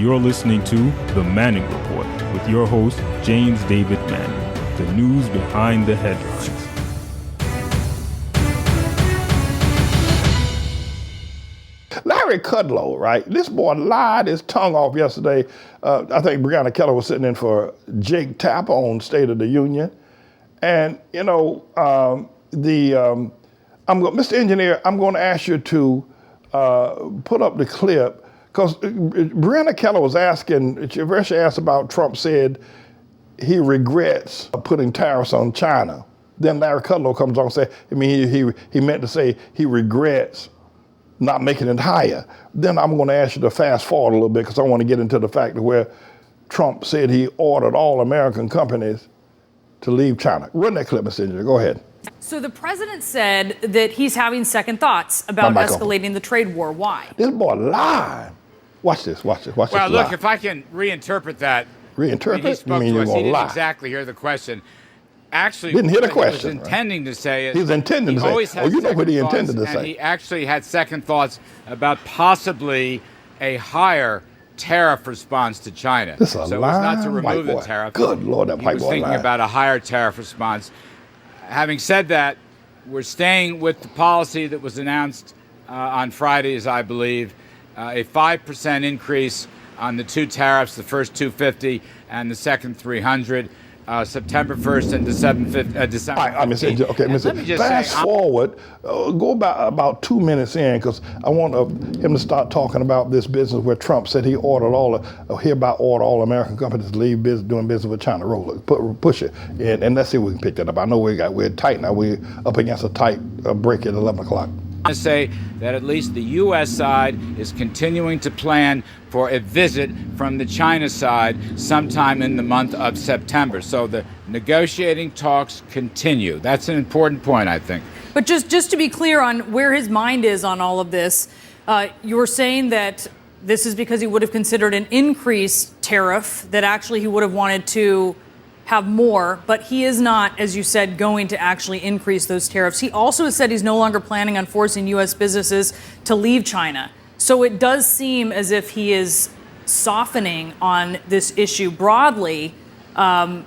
You're listening to The Manning Report with your host, James David Manning. The news behind the headlines. Larry Kudlow, right? This boy lied his tongue off yesterday. I think Breonna Keller was sitting in for Jake Tapper on State of the Union. And, you know, Mr. Engineer, I'm going to ask you to put up the clip, because Breonna Keller was asking, she asked about Trump said he regrets putting tariffs on China. Then Larry Kudlow comes on and says, he meant to say he regrets not making it higher. Then I'm going to ask you to fast forward a little bit, because I want to get into the fact of where Trump said he ordered all American companies to leave China. Run that clip, Mr. Engineer. Go ahead. So the president said that he's having second thoughts about escalating the trade war. Why? This boy lied. Watch this. Well, look, if I can reinterpret that. Reinterpret? He spoke to us. He didn't exactly hear the question. Actually, didn't hear the question. He was intending to say it. He was intending to say it. Oh, you know what he intended to say. He actually had second thoughts about possibly a higher tariff response to China. This is a so it was not to remove the tariff. Good Lord, that white boy He was thinking about a higher tariff response. Having said that, we're staying with the policy that was announced on Fridays, I believe, a 5% increase on the two tariffs, the first 250 and the second 300. September 1st and December 15th. Okay, Mr. Fast forward, go about 2 minutes in, because I want him to start talking about this business where Trump said he ordered hereby order all American companies to leave doing business with China. Roll it, push it, and let's see if we can pick that up. I know we're tight now. We're up against a tight break at 11 o'clock. I say that at least the U.S. side is continuing to plan for a visit from the China side sometime in the month of September. So the negotiating talks continue. That's an important point, I think. But just to be clear on where his mind is on all of this, you're saying that this is because he would have considered an increased tariff, that actually he would have wanted to have more, but he is not, as you said, going to actually increase those tariffs. He also has said he's no longer planning on forcing U.S. businesses to leave China. So it does seem as if he is softening on this issue broadly. You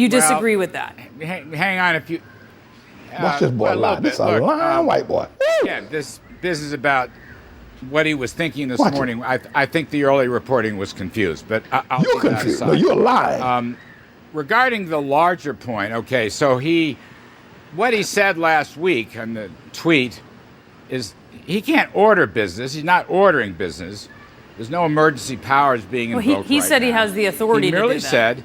disagree with that? Hang on, if you... Watch this boy lie. This is a lying white boy. Yeah, this is about what he was thinking this morning. I think the early reporting was confused, but you're confused. No, you're lying. Regarding the larger point, okay, so what he said last week on the tweet is he can't order business. He's not ordering business. There's no emergency powers being invoked. He said he has the authority to do that. He merely said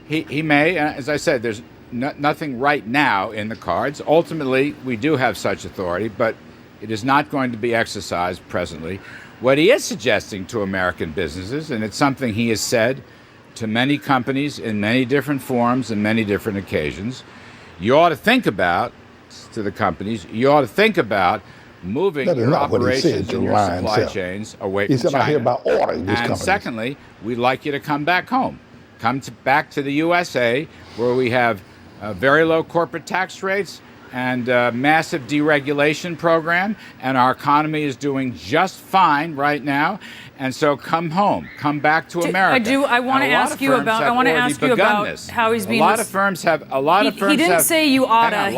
he may, as I said, there's nothing right now in the cards. Ultimately, we do have such authority, but it is not going to be exercised presently. What he is suggesting to American businesses, and it's something he has said to many companies in many different forms and many different occasions, you ought to think about, to the companies, you ought to think about moving your operations and your supply chains away from China. He said, I hear about ordering these companies. And secondly, we'd like you to come back home. Back to the USA, where we have very low corporate tax rates and massive deregulation program, and our economy is doing just fine right now. And so come home, come back to America. I want to ask you about how he's being. A lot of firms have. He didn't say you oughta.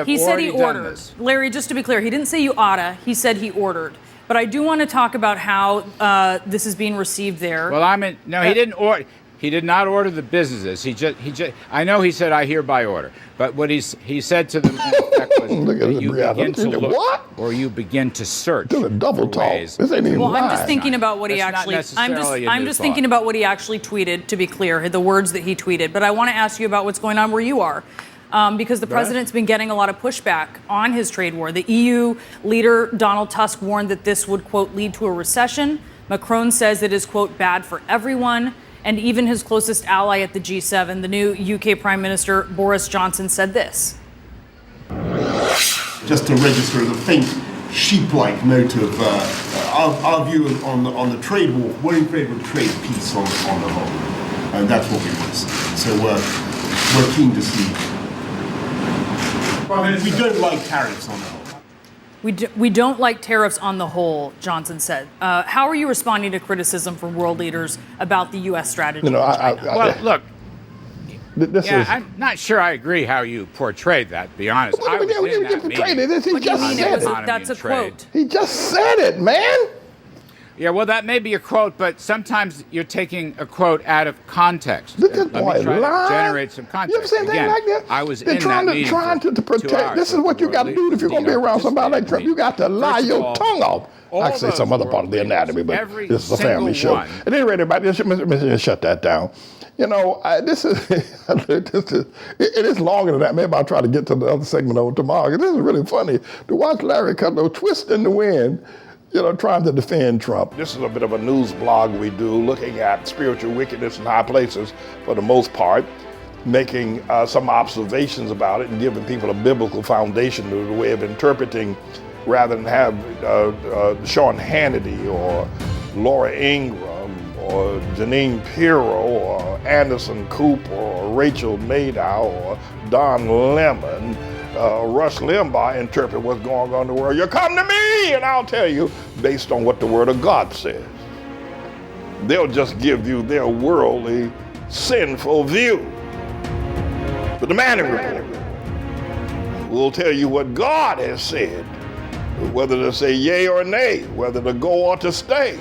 He said he ordered. Larry, just to be clear, he didn't say you oughta. He said he ordered. But I do want to talk about how this is being received there. Well, he didn't order. He did not order the businesses. I know he said, I hereby order. But what he said to them, in effect, was you begin to look, or you begin to search. Double talk. This ain't even lying. I'm just thinking about what he actually. I'm just thinking about what he actually tweeted. To be clear, the words that he tweeted. But I want to ask you about what's going on where you are, because the president's been getting a lot of pushback on his trade war. The EU leader Donald Tusk warned that this would, quote, lead to a recession. Macron says it is, quote, bad for everyone. And even his closest ally at the G7, the new UK Prime Minister Boris Johnson, said this. Just to register as a faint sheep-like note of our view on the trade war, we're in favor of trade peace on the whole. And that's what we want to see. So we're keen to see. We don't like tariffs on the whole. We don't like tariffs on the whole, Johnson said. How are you responding to criticism from world leaders about the U.S. strategy? Well, look, this I'm not sure I agree how you portrayed that, to be honest. I was in that meeting. What do you mean? That's a quote. He just said it, man. Yeah, well, that may be a quote, but sometimes you're taking a quote out of context. Look at Let me try to generate some context. You ever seen Again, like that? I was They're in that meeting trying to protect. This is what you got to do if you're going to be around somebody like Trump. You got to lie your tongue off. I could say some other part of the anatomy, but this is a family show. At any rate, everybody, just shut that down. You know, this is it is longer than that. Maybe I'll try to get to the other segment over tomorrow. This is really funny to watch Larry Kudlow twist in the wind, you know, trying to defend Trump. This is a bit of a news blog we do, looking at spiritual wickedness in high places for the most part, making some observations about it and giving people a biblical foundation to the way of interpreting, rather than have Sean Hannity or Laura Ingraham or Janine Pirro or Anderson Cooper or Rachel Maddow or Don Lemon, Rush Limbaugh interpret what's going on in the world. You come to me and I'll tell you based on what the Word of God says. They'll just give you their worldly, sinful view. But the Manning Report will tell you what God has said, whether to say yea or nay, whether to go or to stay.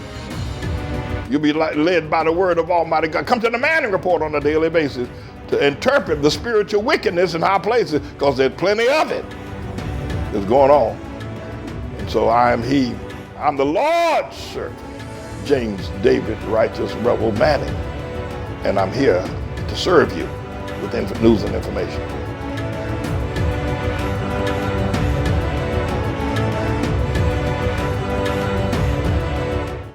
You'll be led by the word of Almighty God. Come to the Manning Report on a daily basis to interpret the spiritual wickedness in high places, because there's plenty of it that's going on. And so I am he. I'm the Lord's servant, James David Righteous Rebel Manning, and I'm here to serve you with news and information.